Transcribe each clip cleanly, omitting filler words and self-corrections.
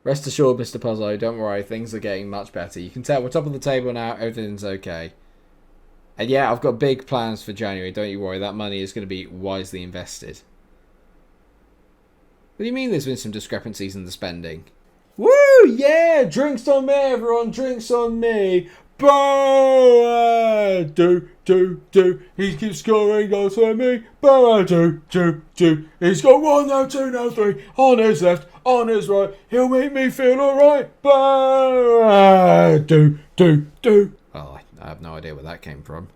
Rest assured, Mr. Puzzle, don't worry, things are getting much better. You can tell we're top of the table now, everything's okay. And yeah, I've got big plans for January, don't you worry, that money is going to be wisely invested. What do you mean there's been some discrepancies in the spending? Woo! Yeah! Drinks on me, everyone! Drinks on me! Bow! Do. He keeps scoring goals for me. Bow! Do. He's got 1 now, 2 now, 3. On his left, on his right. He'll make me feel alright. Bow! Do. Well, I have no idea where that came from.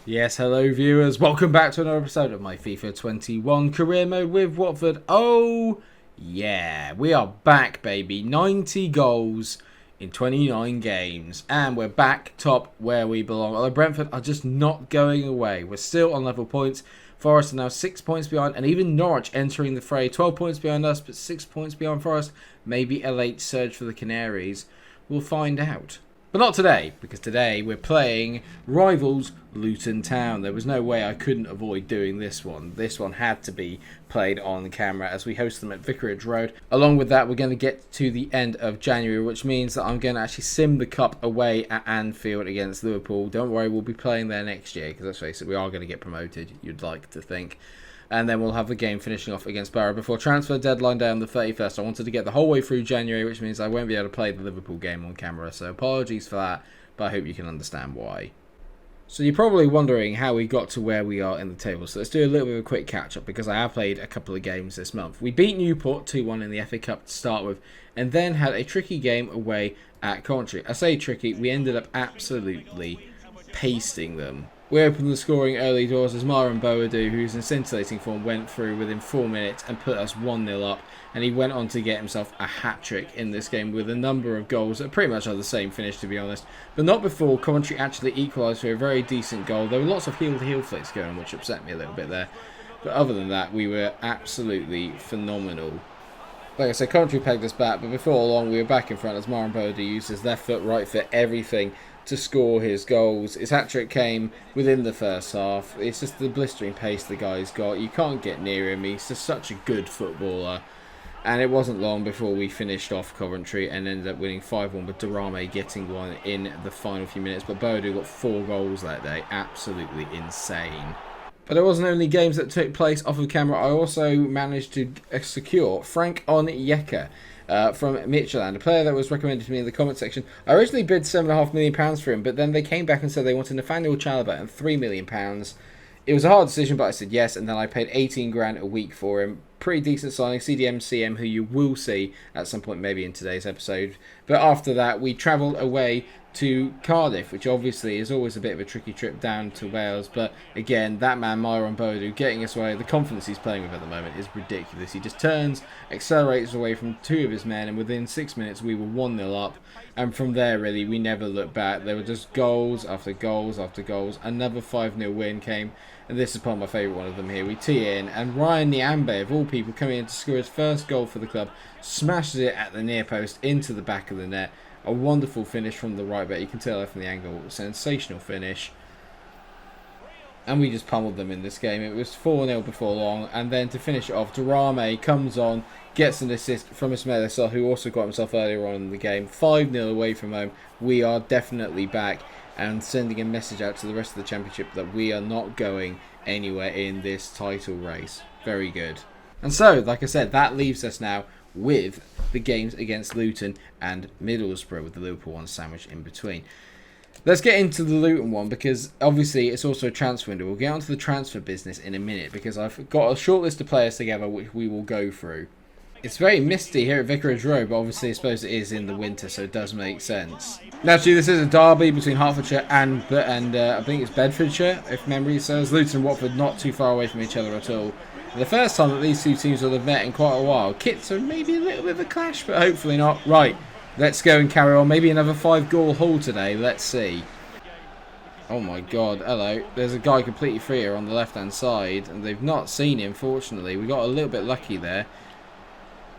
Yes, hello viewers, welcome back to another episode of my FIFA 21 career mode with Watford. Oh yeah, we are back baby, 90 goals in 29 games and we're back top where we belong. Although Brentford are just not going away, we're still on level points. Forest are now 6 points behind and even Norwich entering the fray, 12 points behind us but 6 points behind Forest. Maybe a late surge for the Canaries, we'll find out. But not today, because today we're playing rivals Luton Town. There was no way I couldn't avoid doing this one. This one had to be played on camera as we host them at Vicarage Road. Along with that, we're going to get to the end of January, which means that I'm going to actually sim the cup away at Anfield against Liverpool. Don't worry, we'll be playing there next year, because let's face it, we are going to get promoted, you'd like to think. And then we'll have the game finishing off against Borough before transfer deadline day on the 31st. I wanted to get the whole way through January, which means I won't be able to play the Liverpool game on camera. So apologies for that, but I hope you can understand why. So you're probably wondering how we got to where we are in the table. So let's do a little bit of a quick catch-up because I have played a couple of games this month. We beat Newport 2-1 in the FA Cup to start with and then had a tricky game away at Coventry. I say tricky, we ended up absolutely pasting them. We opened the scoring early doors as Myron Boadu, who's in scintillating form, went through within 4 minutes and put us 1-0 up. And he went on to get himself a hat-trick in this game with a number of goals that pretty much are the same finish, to be honest. But not before Coventry actually equalised for a very decent goal. There were lots of heel-to-heel flicks going on, which upset me a little bit there. But other than that, we were absolutely phenomenal. Like I said, Coventry pegged us back, but before long we were back in front as Myron Boadu used his left foot, right foot, everything to score his goals. His hat-trick came within the first half. It's just the blistering pace the guy's got. You can't get near him. He's just such a good footballer. And it wasn't long before we finished off Coventry and ended up winning 5-1 with Durame getting one in the final few minutes. But Boadu got 4 goals that day. Absolutely insane. But it wasn't only games that took place off of camera. I also managed to secure Frank Onyeka from Midtjylland, a player that was recommended to me in the comment section. I originally bid £7.5 million for him, but then they came back and said they wanted Nathaniel Chalobah and £3 million. It was a hard decision, but I said yes, and then I paid 18 grand a week for him. Pretty decent signing, CM, who you will see at some point maybe in today's episode. But after that, we travelled away to Cardiff, which obviously is always a bit of a tricky trip down to Wales. But again, that man, Myron Boadu, getting us away, the confidence he's playing with at the moment is ridiculous. He just turns, accelerates away from 2 of his men, and within 6 minutes we were 1-0 up. And from there, really, we never looked back. There were just goals after goals after goals. Another 5-0 win came, and this is probably my favourite one of them here. We tee in, and Ryan Nyambe, of all people, coming in to score his first goal for the club, smashes it at the near post into the back of the net. A wonderful finish from the right back. You can tell that from the angle. Sensational finish. And we just pummeled them in this game. It was 4-0 before long. And then to finish it off, Durame comes on, gets an assist from Ismail Assar, who also got himself earlier on in the game. 5-0 away from home. We are definitely back and sending a message out to the rest of the championship that we are not going anywhere in this title race. Very good. And so, like I said, that leaves us now with the games against Luton and Middlesbrough, with the Liverpool one sandwiched in between. Let's get into the Luton one because obviously it's also a transfer window. We'll get onto the transfer business in a minute because I've got a short list of players together which we will go through. It's very misty here at Vicarage Road, but obviously I suppose it is in the winter, so it does make sense. Naturally, this is a derby between Hertfordshire and I think it's Bedfordshire, if memory serves. Luton and Watford not too far away from each other at all. The first time that these two teams will have met in quite a while. Kits are maybe a little bit of a clash, but hopefully not. Right, let's go and carry on. Maybe another 5-goal haul today. Let's see. Oh my god, hello. There's a guy completely free here on the left-hand side, and they've not seen him, fortunately. We got a little bit lucky there.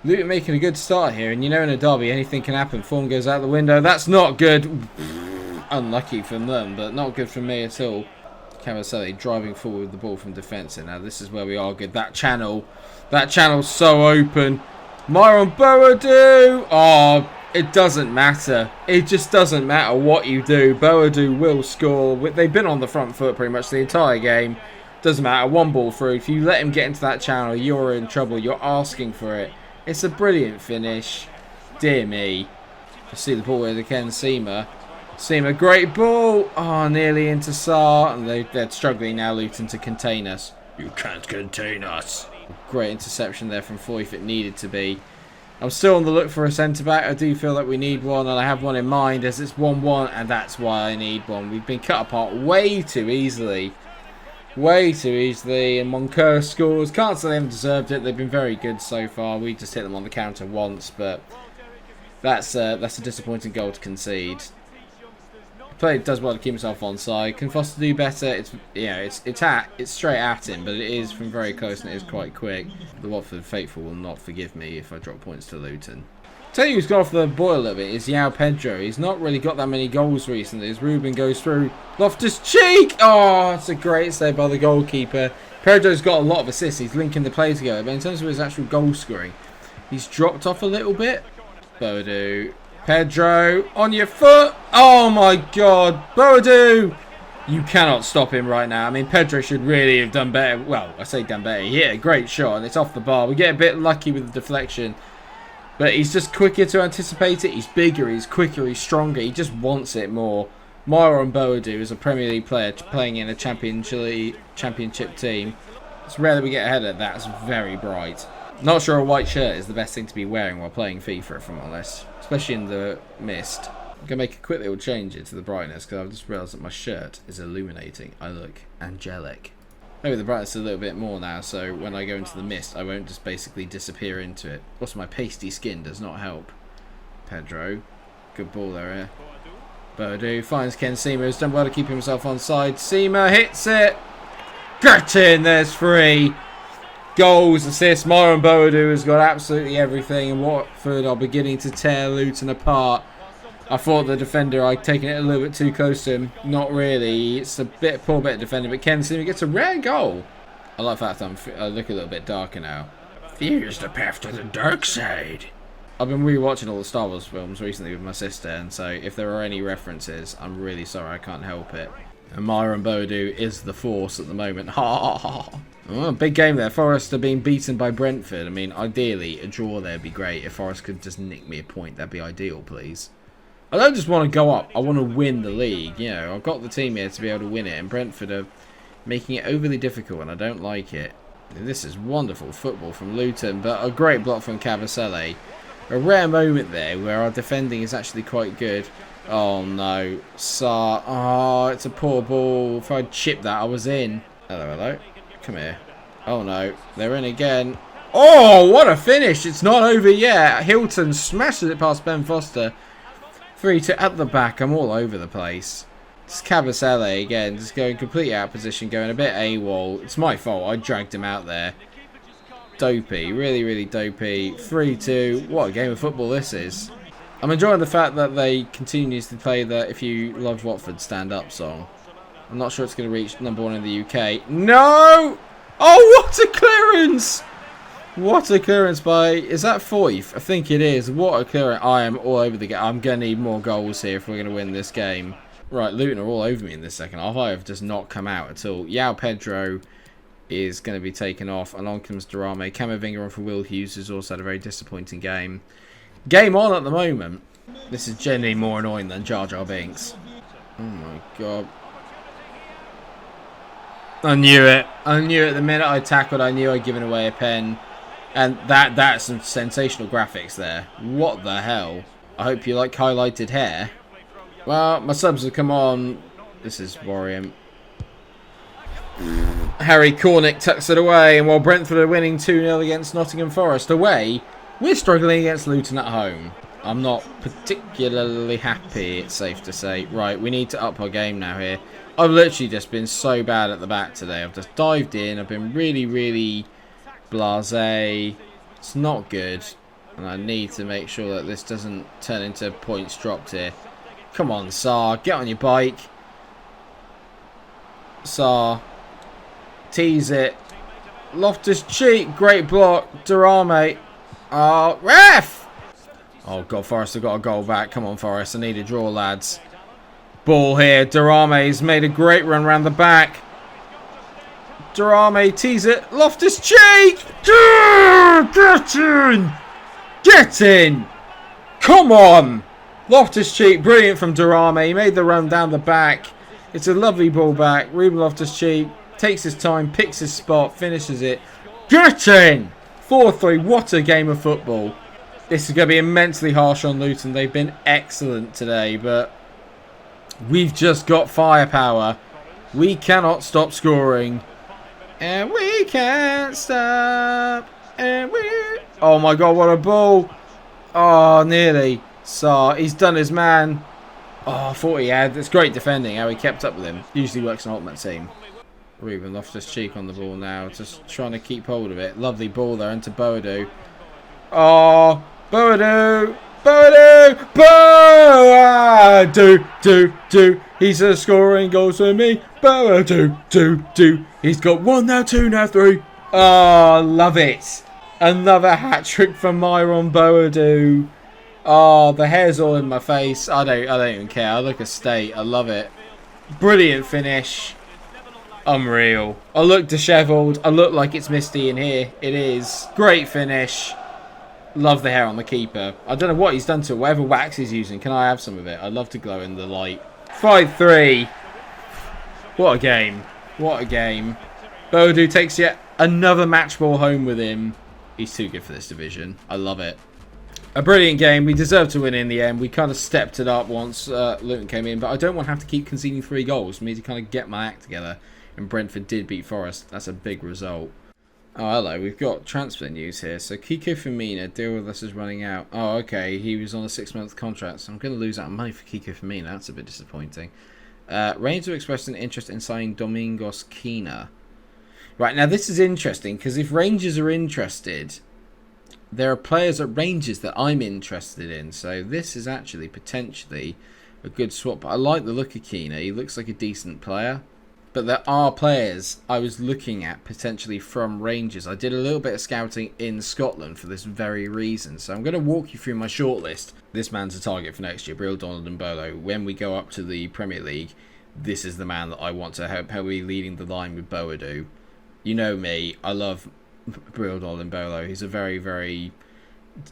Luton making a good start here, and you know in a derby anything can happen. Form goes out the window. That's not good. Unlucky from them, but not good from me at all. Cavaselli driving forward with the ball from defence. And now this is where we are good. That channel's so open. Myron Boadu. Oh, it doesn't matter. It just doesn't matter what you do. Boadu will score. They've been on the front foot pretty much the entire game. Doesn't matter. One ball through. If you let him get into that channel, you're in trouble. You're asking for it. It's a brilliant finish. Dear me. I see the ball with again. Seema, great ball. Oh, nearly into Sarr. And they're struggling now, Luton, to contain us. You can't contain us. Great interception there from Foy if it needed to be. I'm still on the look for a centre-back. I do feel like we need one, and I have one in mind as it's 1-1, and that's why I need one. We've been cut apart way too easily. Way too easily, and Moncur scores. Can't say they haven't deserved it. They've been very good so far. We just hit them on the counter once, but that's a disappointing goal to concede. Player does well to keep himself on side. Can Foster do better? It's straight at him, but it is from very close and it is quite quick. The Watford faithful will not forgive me if I drop points to Luton. Tell you who's gone off the boil a little bit is João Pedro. He's not really got that many goals recently as Ruben goes through. Loftus-Cheek! Oh, it's a great save by the goalkeeper. Pedro's got a lot of assists. He's linking the play together, but in terms of his actual goal scoring, he's dropped off a little bit. Boadu. Pedro, on your foot. Oh my God. Boadu. You cannot stop him right now. I mean, Pedro should really have done better. Well, I say done better. He hit a great shot and it's off the bar. We get a bit lucky with the deflection. But he's just quicker to anticipate it. He's bigger, he's quicker, he's stronger. He just wants it more. Myron Boadu is a Premier League player playing in a championship team. It's rare that we get ahead of that. It's very bright. Not sure a white shirt is the best thing to be wearing while playing FIFA, if I'm honest. Especially in the mist. I'm going to make a quick little change to the brightness because I've just realised that my shirt is illuminating. I look angelic. Maybe the brightness is a little bit more now, so when I go into the mist, I won't just basically disappear into it. Also, my pasty skin does not help. Pedro. Good ball there. Boadu finds Ken Seema, who's done well to keep himself on side. Seema hits it. Get in, there's 3. Goals, assists. Myron Boadu has got absolutely everything, and Watford are beginning to tear Luton apart. I thought the defender, I'd taken it a little bit too close to him. Not really. It's a poor bit of defending, but Ken Seema gets a rare goal. I like that I look a little bit darker now. Fear is the path to the dark side. I've been rewatching all the Star Wars films recently with my sister, and so if there are any references, I'm really sorry, I can't help it. And Myron Boadu is the force at the moment. Ha ha ha. Oh, big game there. Forest are being beaten by Brentford. I mean, ideally, a draw there would be great. If Forest could just nick me a point, that'd be ideal, please. I don't just want to go up. I want to win the league. You know, I've got the team here to be able to win it, and Brentford are making it overly difficult, and I don't like it. This is wonderful football from Luton, but a great block from Cavaselli. A rare moment there where our defending is actually quite good. Oh, no. Sarr. Oh, it's a poor ball. If I'd chipped that, I was in. Hello, hello. Come here. Oh, no. They're in again. Oh, what a finish. It's not over yet. Hilton smashes it past Ben Foster. 3-2 at the back. I'm all over the place. It's Cavaselli again. Just going completely out of position. Going a bit AWOL. It's my fault. I dragged him out there. Dopey. Really, really dopey. 3-2. What a game of football this is. I'm enjoying the fact that they continuously play the If You Loved Watford Stand Up song. I'm not sure it's going to reach #1 in the UK. No! Oh, what a clearance! What a clearance by... Is that Foyth? I think it is. What a clearance. I am all over the game. I'm going to need more goals here if we're going to win this game. Right, Luton are all over me in this second half. I have just not come out at all. João Pedro is going to be taken off. Along comes Durame. Camavinga on for Will Hughes, who's also had a very disappointing game. Game on at the moment. This is genuinely more annoying than Jar Jar Binks. Oh my God. I knew it. I knew it. The minute I tackled, I knew I'd given away a pen. And that's some sensational graphics there. What the hell? I hope you like highlighted hair. Well, my subs have come on. This is worrying. Harry Cornick tucks it away. And while Brentford are winning 2-0 against Nottingham Forest away, we're struggling against Luton at home. I'm not particularly happy, it's safe to say. Right, we need to up our game now here. I've literally just been so bad at the back today. I've just dived in. I've been really, really blasé. It's not good. And I need to make sure that this doesn't turn into points dropped here. Come on, Sarr. Get on your bike. Sarr. Tease it. Loftus-Cheek. Great block. Durame. Oh, ref! Oh, God, Forest have got a goal back. Come on, Forest. I need a draw, lads. Ball here. Durame's made a great run around the back. Durame tease it. Loftus-Cheek! Get in! Get in! Come on! Loftus-Cheek, brilliant from Durame. He made the run down the back. It's a lovely ball back. Ruben Loftus-Cheek takes his time, picks his spot, finishes it. Get in! 4-3. What a game of football. This is going to be immensely harsh on Luton. They've been excellent today, but we've just got firepower. We cannot stop scoring. And we can't stop. And we... Oh my God, what a ball. Oh, nearly. Sarr, he's done his man. Oh, I thought he had. It's great defending, how he kept up with him. Usually works in Ultimate Team. Ruben Loftus-Cheek on the ball now. Just trying to keep hold of it. Lovely ball there into Boadu. Oh, Boadu. Boadu. Boadu. He's scoring goals for me. Boadu. He's got 1 now, 2 now, 3. Oh, love it. Another hat-trick from Myron Boadu. Oh, the hair's all in my face. I don't even care. I look a state. I love it. Brilliant finish. Unreal. I look dishevelled. I look like it's misty in here. It is. Great finish. Love the hair on the keeper. I don't know what he's done to it. Whatever wax he's using. Can I have some of it? I'd love to glow in the light. 5-3. What a game. What a game. Boadu takes yet another match ball home with him. He's too good for this division. I love it. A brilliant game. We deserved to win in the end. We kind of stepped it up once Luton came in. But I don't want to have to keep conceding 3 goals for me to kind of get my act together. And Brentford did beat Forest. That's a big result. Oh, hello. We've got transfer news here. So, Kiko Firmino, deal with us is running out. Oh, okay. He was on a 6-month contract. So, I'm going to lose out on money for Kiko Firmino. That's a bit disappointing. Rangers have expressed an interest in signing Domingos Quina. Right, now this is interesting. Because if Rangers are interested, there are players at Rangers that I'm interested in. So, this is actually potentially a good swap. But I like the look of Quina. He looks like a decent player. But there are players I was looking at potentially from Rangers. I did a little bit of scouting in Scotland for this very reason. So I'm going to walk you through my shortlist. This man's a target for next year, Bril Donald and Bolo. When we go up to the Premier League, this is the man that I want to help be leading the line with Boadu. You know me, I love Bril Donald and Bolo. He's a very, very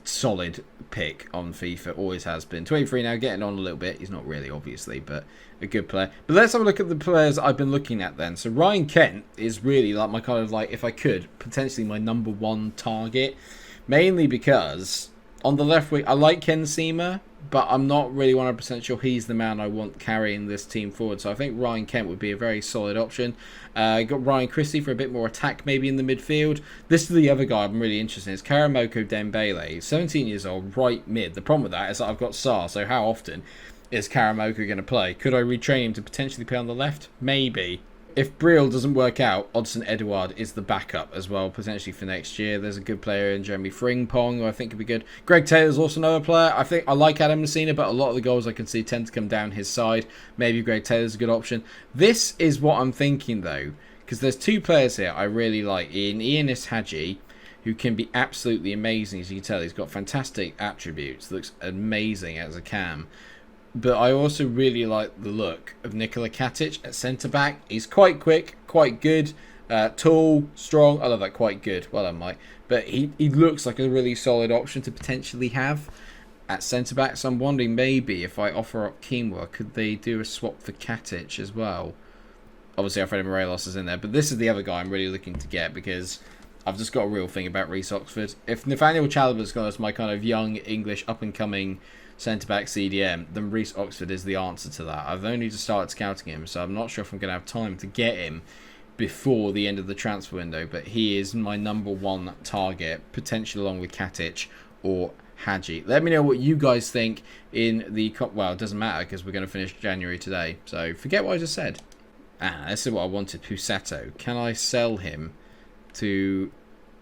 solid pick on FIFA, always has been. 23 now, getting on a little bit. He's not really, obviously, but a good player. But let's have a look at the players I've been looking at then. So Ryan Kent is really like my kind of like, if I could, potentially my number 1 target. Mainly because on the left wing, I like Ken Seamer, but I'm not really 100% sure he's the man I want carrying this team forward. So I think Ryan Kent would be a very solid option. Got Ryan Christie for a bit more attack maybe in the midfield. This is the other guy I'm really interested in. It's Karamoko Dembele, 17 years old, right mid. The problem with that is that I've got Sarr, so how often is Karamoko going to play? Could I retrain him to potentially play on the left? Maybe. If Brill doesn't work out, Odsonne Edouard is the backup as well, potentially for next year. There's a good player in Jeremy Frimpong, who I think could be good. Greg Taylor's also another player. I think I like Adam Messina, but a lot of the goals I can see tend to come down his side. Maybe Greg Taylor's a good option. This is what I'm thinking, though, because there's 2 players here I really like. Ian Ishaji, who can be absolutely amazing, as you can tell. He's got fantastic attributes. Looks amazing as a cam. But I also really like the look of Nikola Katic at centre-back. He's quite quick, quite good, tall, strong. I love that, quite good. Well done, Mike. But he looks like a really solid option to potentially have at centre-back. So I'm wondering maybe if I offer up Quinoa, could they do a swap for Katic as well? Obviously, Alfredo Morelos is in there. But this is the other guy I'm really looking to get because I've just got a real thing about Reece Oxford. If Nathaniel Chalobah's gone as my kind of young English up-and-coming centre-back CDM, then Reece Oxford is the answer to that. I've only just started scouting him, so I'm not sure if I'm going to have time to get him before the end of the transfer window, but he is my number 1 target, potentially along with Katic or Hadji. Let me know what you guys think in the... Well, it doesn't matter because we're going to finish January today, so forget what I just said. This is what I wanted, Pusato. Can I sell him to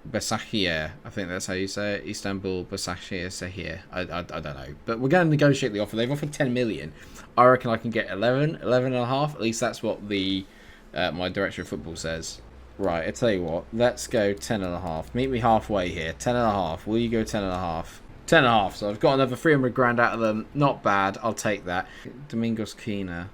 Başakşehir. I think that's how you say it. Istanbul Başakşehir. I don't know. But we're going to negotiate the offer. They've offered 10 million. I reckon I can get 11 and a half. At least that's what the my director of football says. Right, I tell you what. Let's go 10 and a half. Meet me halfway here. 10 and a half. Will you go 10 and a half? 10 and a half. So I've got another 300 grand out of them. Not bad. I'll take that. Domingos Quina.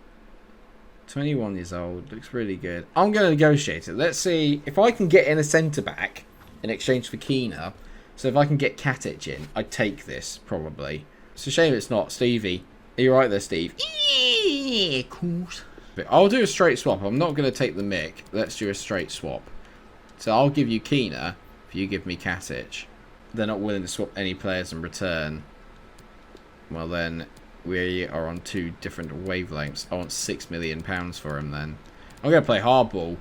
21 years old. Looks really good. I'm going to negotiate it. Let's see if I can get in a centre-back in exchange for Keena. So if I can get Katic in, I'd take this, probably. It's a shame it's not. Stevie. Are you right there, Steve? Yeah, cool. But I'll do a straight swap. I'm not going to take the mick. Let's do a straight swap. So I'll give you Keena if you give me Katic. They're not willing to swap any players in return. Well, then we are on two different wavelengths. I want £6 million for him then. I'm going to play hardball.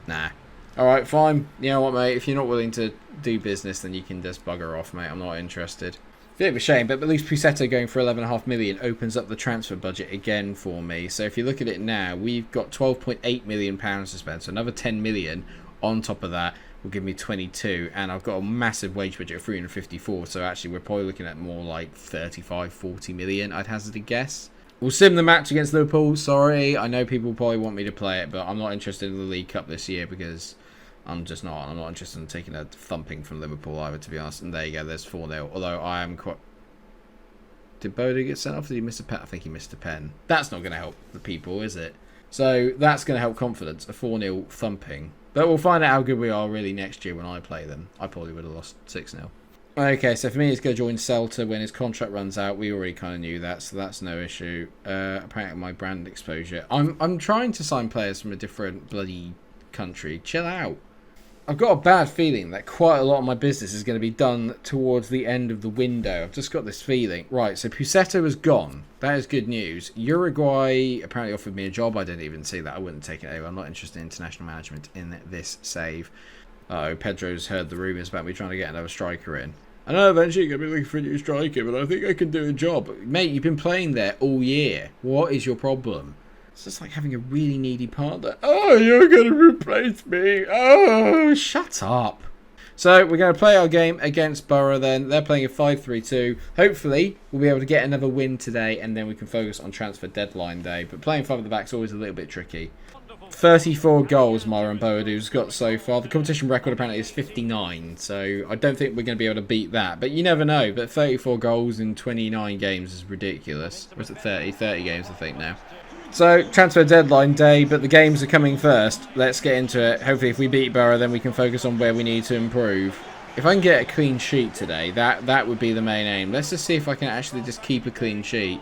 Nah. Alright, fine. You know what, mate? If you're not willing to do business, then you can just bugger off, mate. I'm not interested. Bit of a shame, but at least Pussetto going for 11.5 million opens up the transfer budget again for me. So if you look at it now, we've got £12.8 million to spend. So another 10 million on top of that will give me 22. And I've got a massive wage budget of 354. So actually, we're probably looking at more like 35, 40 million, I'd hazard a guess. We'll sim the match against Liverpool. Sorry, I know people probably want me to play it, but I'm not interested in the League Cup this year because I'm just not. I'm not interested in taking a thumping from Liverpool either, to be honest. And there you go, there's 4-0. Although I am quite... Did Bodo get sent off? Did he miss a pen? I think he missed a pen. That's not going to help the people, is it? So that's going to help confidence, a 4-0 thumping. But we'll find out how good we are really next year when I play them. I probably would have lost 6-0. Okay, so for me, he's going to join Celta when his contract runs out. We already kind of knew that, so that's no issue. Apparently, my brand exposure. I'm trying to sign players from a different bloody country. Chill out. I've got a bad feeling that quite a lot of my business is going to be done towards the end of the window. I've just got this feeling. Right, so Pussetto is gone. That is good news. Uruguay apparently offered me a job. I didn't even see that. I wouldn't take it anyway. I'm not interested in international management in this save. Oh, Pedro's heard the rumours about me trying to get another striker in. I know eventually you're going to be looking for a new striker, but I think I can do a job. Mate, you've been playing there all year. What is your problem? It's just like having a really needy partner. Oh, you're going to replace me. Oh, shut up. So we're going to play our game against Borough then. They're playing a 5-3-2. Hopefully, we'll be able to get another win today, and then we can focus on transfer deadline day. But playing 5 at the back is always a little bit tricky. 34 goals Myron Boadou's got so far. The competition record apparently is 59, so I don't think we're going to be able to beat that. But you never know. But 34 goals in 29 games is ridiculous. Or is it 30? 30 games, I think, now. So, transfer deadline day, but the games are coming first. Let's get into it. Hopefully, if we beat Borough, then we can focus on where we need to improve. If I can get a clean sheet today, that would be the main aim. Let's just see if I can actually just keep a clean sheet.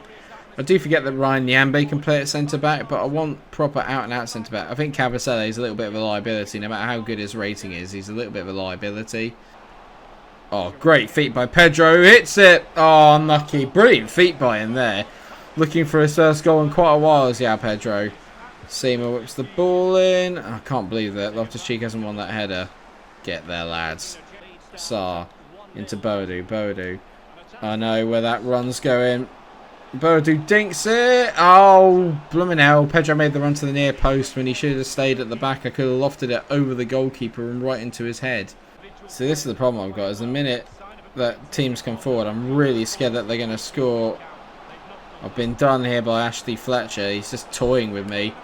I do forget that Ryan Nyambe can play at centre-back, but I want proper out-and-out centre-back. I think Cavacelle is a little bit of a liability. No matter how good his rating is, he's a little bit of a liability. Oh, great feet by Pedro. Hits it. Oh, unlucky. Brilliant feet by him there. Looking for his first goal in quite a while is Pedro. Seamer whips the ball in. I can't believe that Loftus-Cheek hasn't won that header. Get there, lads. Sarr into Bodo. Bodo. I know where that run's going. Bodo dinks it. Oh, blooming hell. Pedro made the run to the near post when he should have stayed at the back. I could have lofted it over the goalkeeper and right into his head. So this is the problem I've got. Is the minute that teams come forward, I'm really scared that they're going to score. I've been done here by Ashley Fletcher. He's just toying with me.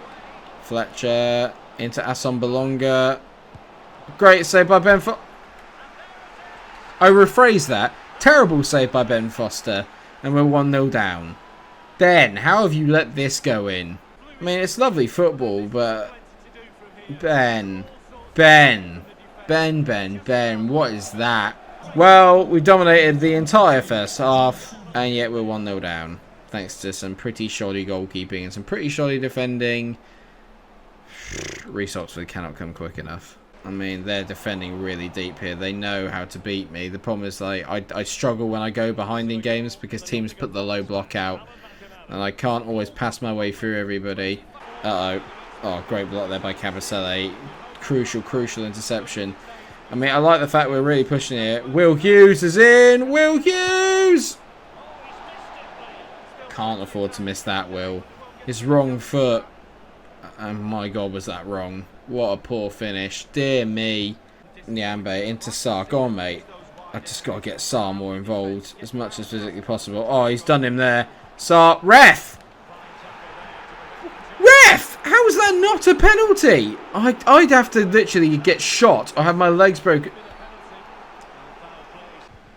Fletcher into Asson Belonga. Great save by Ben Foster. I rephrase that. Terrible save by Ben Foster. And we're 1-0 down. Ben, how have you let this go in? I mean, it's lovely football, but... Ben, what is that? Well, we dominated the entire first half, and yet we're 1-0 down. Thanks to some pretty shoddy goalkeeping and some pretty shoddy defending. Reece Oxford cannot come quick enough. I mean, they're defending really deep here. They know how to beat me. The problem is, like, I struggle when I go behind in games because teams put the low block out. And I can't always pass my way through everybody. Uh-oh. Oh, great block there by Cavacelle. Crucial interception. I mean, I like the fact we're really pushing it. Will Hughes is in! Will Hughes! Can't afford to miss that, Will. His wrong foot. Oh my God, was that wrong. What a poor finish. Dear me. Nyambe into Sarr. Go on, mate. I've just got to get Sarr more involved as much as physically possible. Oh, he's done him there. Sarr. Ref! Ref! How is that not a penalty? I'd have to literally get shot or have my legs broken.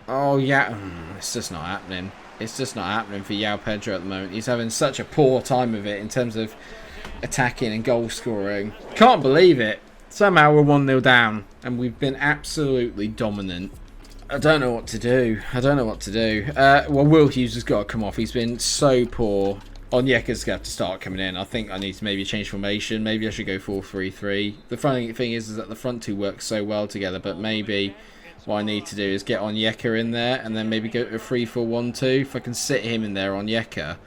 Oh, yeah. It's just not happening. It's just not happening for João Pedro at the moment. He's having such a poor time of it in terms of attacking and goal scoring. Can't believe it. Somehow we're 1-0 down and we've been absolutely dominant. I don't know what to do. I don't know what to do. Well, Will Hughes has got to come off. He's been so poor. Onyeka's going to have to start coming in. I think I need to maybe change formation. Maybe I should go 4-3-3. The funny thing is that the front two work so well together, but maybe what I need to do is get Onyeka in there and then maybe go to a 3-4-1-2. If I can sit him in there, Onyeka,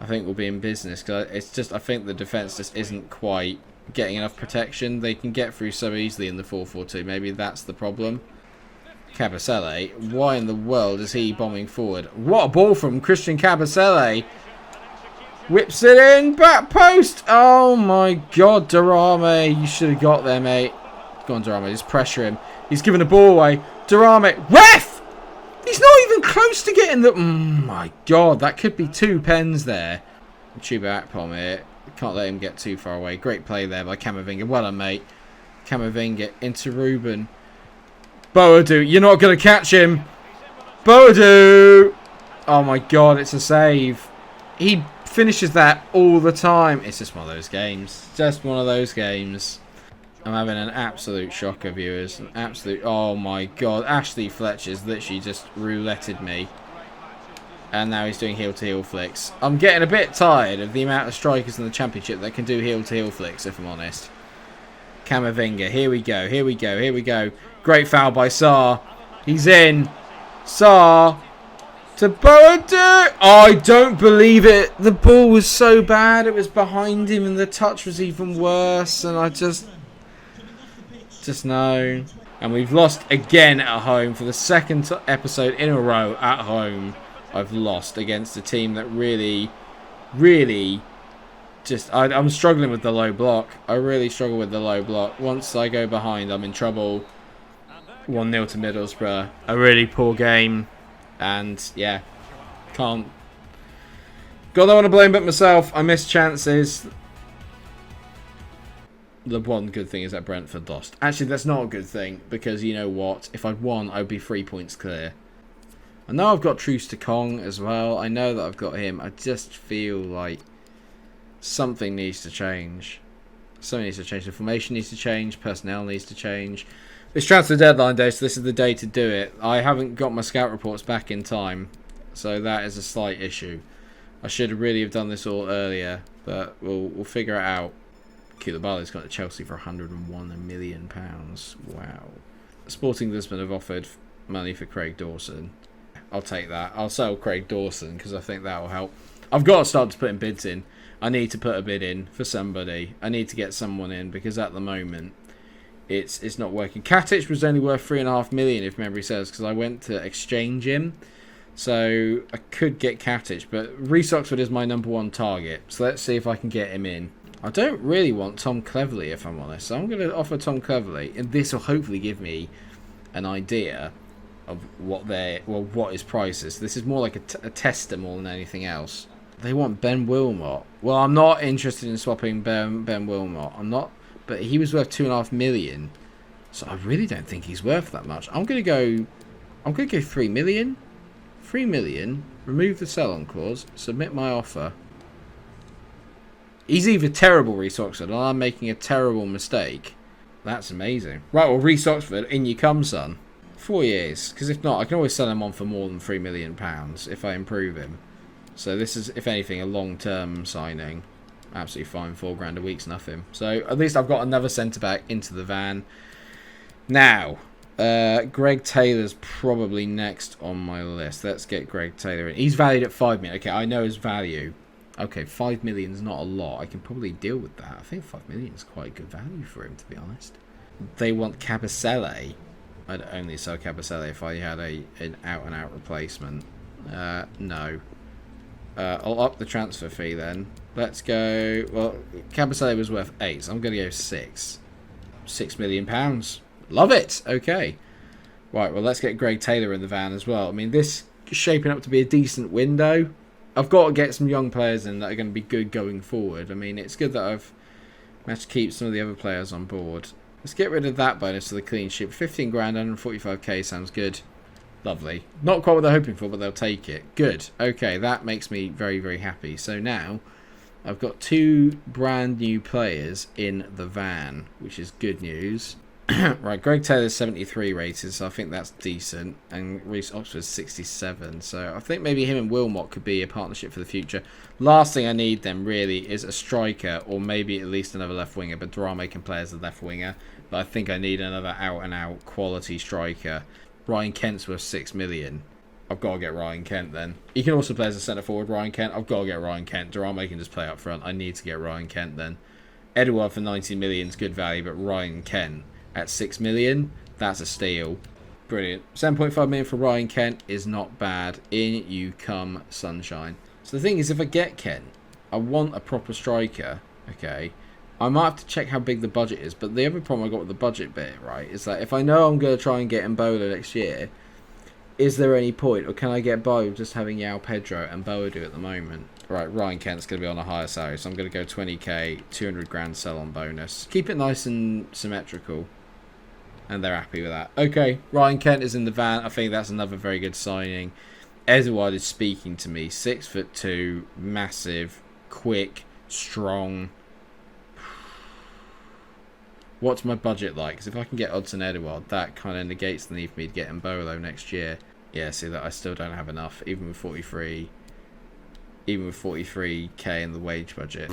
I think we'll be in business. Because it's just, I think the defence just isn't quite getting enough protection. They can get through so easily in the 4-4-2. Maybe that's the problem. Kabasele, why in the world is he bombing forward? What a ball from Christian Kabasele. Whips it in, back post. Oh my god, Durame, you should have got there, mate. Go on, Durame, just pressure him. He's giving the ball away. Durame, ref! He's not even close to getting the... Oh my god, that could be 2 pens there. Chuba Akpom here. Can't let him get too far away. Great play there by Camavinga. Well done, mate. Camavinga into Ruben. Boadu, you're not going to catch him. Boadu! Oh my god, it's a save. He finishes that all the time. It's just one of those games. Just one of those games. I'm having an absolute shocker, viewers. An absolute... Oh my god. Ashley Fletcher's literally just rouletted me. And now he's doing heel-to-heel flicks. I'm getting a bit tired of the amount of strikers in the Championship that can do heel-to-heel flicks, if I'm honest. Camavinga. Here we go. Here we go. Here we go. Great foul by Sarr. He's in. Sarr. To Boadu. Oh, I don't believe it. The ball was so bad. It was behind him and the touch was even worse. And I just no. And we've lost again at home for the second episode in a row at home. I've lost against a team that really just... I'm struggling with the low block. I really struggle with the low block. Once I go behind, I'm in trouble. 1-0 to Middlesbrough. A really poor game. And, yeah, can't... Got no one to blame but myself. I missed chances. The one good thing is that Brentford lost. Actually, that's not a good thing. Because, you know what? If I'd won, I'd be 3 points clear. I know I've got Truce to Kong as well. I know that I've got him. I just feel like something needs to change. Something needs to change. The formation needs to change. Personnel needs to change. It's transfer deadline day, so this is the day to do it. I haven't got my scout reports back in time, so that is a slight issue. I should really have done this all earlier, but we'll figure it out. Koulibaly's got to Chelsea for £101 million. Wow. Sporting Lisbon have offered money for Craig Dawson. I'll take that. I'll sell Craig Dawson because I think that will help. I've got to start putting bids in. I need to put a bid in for somebody. I need to get someone in because at the moment it's not working. Katic was only worth £3.5 million if memory serves because I went to exchange him. So I could get Katic, but Reece Oxford is my #1 target. So let's see if I can get him in. I don't really want Tom Cleverley if I'm honest. So I'm going to offer Tom Cleverley, and this will hopefully give me an idea of what his price is. This is more like a tester more than anything else. They want Ben Wilmot. Well, I'm not interested in swapping Ben Wilmot. I'm not, but he was worth £2.5 million. So I really don't think he's worth that much. I'm gonna go 3 million. 3 million. Remove the sell-on clause. Submit my offer. He's either terrible, Reece Oxford, or I'm making a terrible mistake. That's amazing. Right, well, Reece Oxford, in you come, son. 4 years, because if not, I can always sell him on for more than £3 million if I improve him. So this is, if anything, a long-term signing. Absolutely fine, £4 a week's nothing. So at least I've got another centre-back into the van. Now, Greg Taylor's probably next on my list. Let's get Greg Taylor in. He's valued at 5 million. Okay, I know his value. Okay, 5 million is not a lot. I can probably deal with that. I think 5 million is quite a good value for him, to be honest. They want Kabasele. I'd only sell Kabasele if I had an out-and-out replacement. No. I'll up the transfer fee then. Let's go... Well, Kabasele was worth 8, so I'm going to go 6. £6 million. Love it. Okay. Right, well, let's get Greg Taylor in the van as well. I mean, this is shaping up to be a decent window. I've got to get some young players in that are going to be good going forward. I mean, it's good that I've managed to keep some of the other players on board. Let's get rid of that bonus to the clean sheet. 15 grand, 145k sounds good. Lovely. Not quite what they're hoping for, but they'll take it. Good. Okay, that makes me very, very happy. So now I've got 2 brand new players in the van, which is good news. Right, Greg Taylor's 73 rated, so I think that's decent. And Reece Oxford's 67. So I think maybe him and Wilmot could be a partnership for the future. Last thing I need then really is a striker, or maybe at least another left winger. But Drame can play as a left winger. But I think I need another out and out quality striker. Ryan Kent's worth 6 million. I've got to get Ryan Kent then. He can also play as a centre forward, Ryan Kent. I've got to get Ryan Kent. Drame can just play up front. I need to get Ryan Kent then. Edouard for 90 million is good value, but Ryan Kent at 6 million, that's a steal. Brilliant. 7.5 million for Ryan Kent is not bad. In you come, sunshine. So the thing is, if I get Kent, I want a proper striker. Okay. I might have to check how big the budget is, but the other problem I got with the budget bit, right, is that if I know I'm going to try and get Mbola next year, is there any point, or can I get by with just having Yao Pedro and Boadu at the moment? Right, Ryan Kent's going to be on a higher salary, so I'm going to go 20k, 200 grand sell on bonus. Keep it nice and symmetrical. And they're happy with that. Okay, Ryan Kent is in the van. I think that's another very good signing. Edouard is speaking to me. 6'2", massive, quick, strong. What's my budget like? Because if I can get odds on Edouard, that kind of negates the need for me to get Mbolo next year. Yeah, see that I still don't have enough, even with 43. Even with 43k in the wage budget.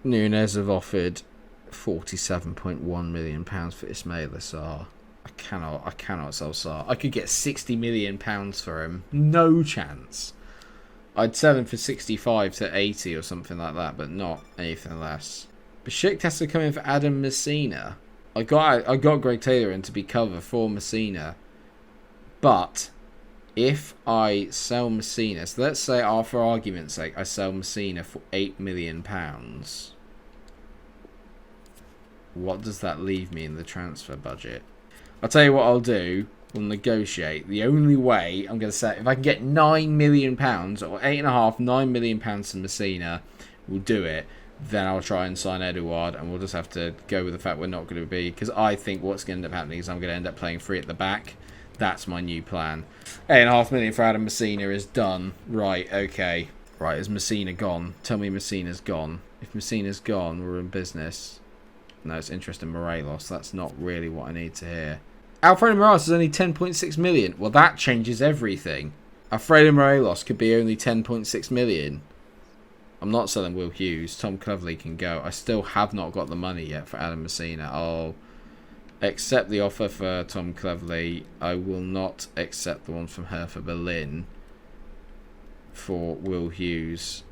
Nunes have offered £47.1 million for Ismail Assar. I cannot sell Sarr. I could get £60 million for him. No chance. I'd sell him for 65 to 80 or something like that, but not anything less. Besiktas has to come in for Adam Messina. I got Greg Taylor in to be cover for Messina. But if I sell Messina, so let's say, for argument's sake, I sell Messina for £8 million. What does that leave me in the transfer budget? I'll tell you what I'll do. We'll negotiate. The only way I'm going to say, if I can get £9 million, or £8.5, £9 million to Messina, we'll do it. Then I'll try and sign Edouard, and we'll just have to go with the fact we're not going to be, because I think what's going to end up happening is I'm going to end up playing free at the back. That's my new plan. £8.5 million for Adam Messina is done. Right, okay. Right, is Messina gone? Tell me Messina's gone. If Messina's gone, we're in business. No, it's interest in Morelos. That's not really what I need to hear. Alfredo Morelos is only 10.6 million. Well, that changes everything. Alfredo Morelos could be only 10.6 million. I'm not selling Will Hughes. Tom Cleverley can go. I still have not got the money yet for Adam Messina. I'll accept the offer for Tom Cleverley. I will not accept the one from Hertha Berlin for Will Hughes.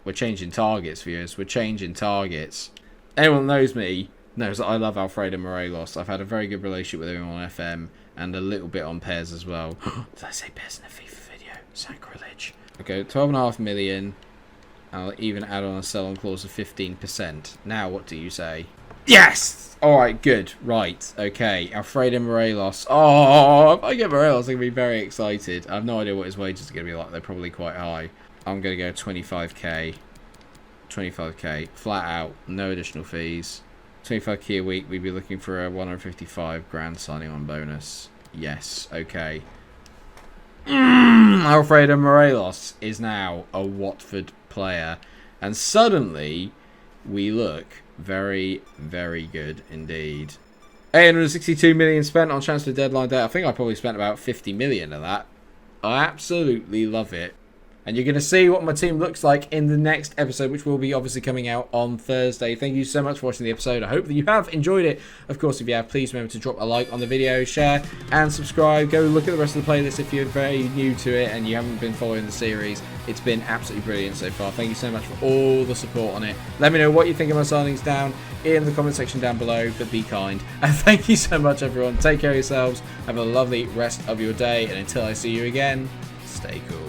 We're changing targets, viewers. We're changing targets. Anyone knows me knows that I love Alfredo Morelos. I've had a very good relationship with him on FM and a little bit on Pairs as well. Did I say Pairs in a FIFA video? Sacrilege. Okay, 12.5 million. I'll even add on a sell-on clause of 15%. Now, what do you say? Yes! Alright, good. Right, okay. Alfredo Morelos. Oh, if I get Morelos, I'm going to be very excited. I have no idea what his wages are going to be like. They're probably quite high. I'm going to go 25k. 25k flat out, no additional fees. 25k a week. We'd be looking for a 155 grand signing on bonus. Yes, okay. Alfredo Morelos is now a Watford player, and suddenly we look very, very good indeed. 862 million spent on transfer deadline day. I think I probably spent about 50 million of that. I absolutely love it. And you're going to see what my team looks like in the next episode, which will be obviously coming out on Thursday. Thank you so much for watching the episode. I hope that you have enjoyed it. Of course, if you have, please remember to drop a like on the video, share, and subscribe. Go look at the rest of the playlist if you're very new to it and you haven't been following the series. It's been absolutely brilliant so far. Thank you so much for all the support on it. Let me know what you think of my signings down in the comment section down below, but be kind. And thank you so much, everyone. Take care of yourselves. Have a lovely rest of your day. And until I see you again, stay cool.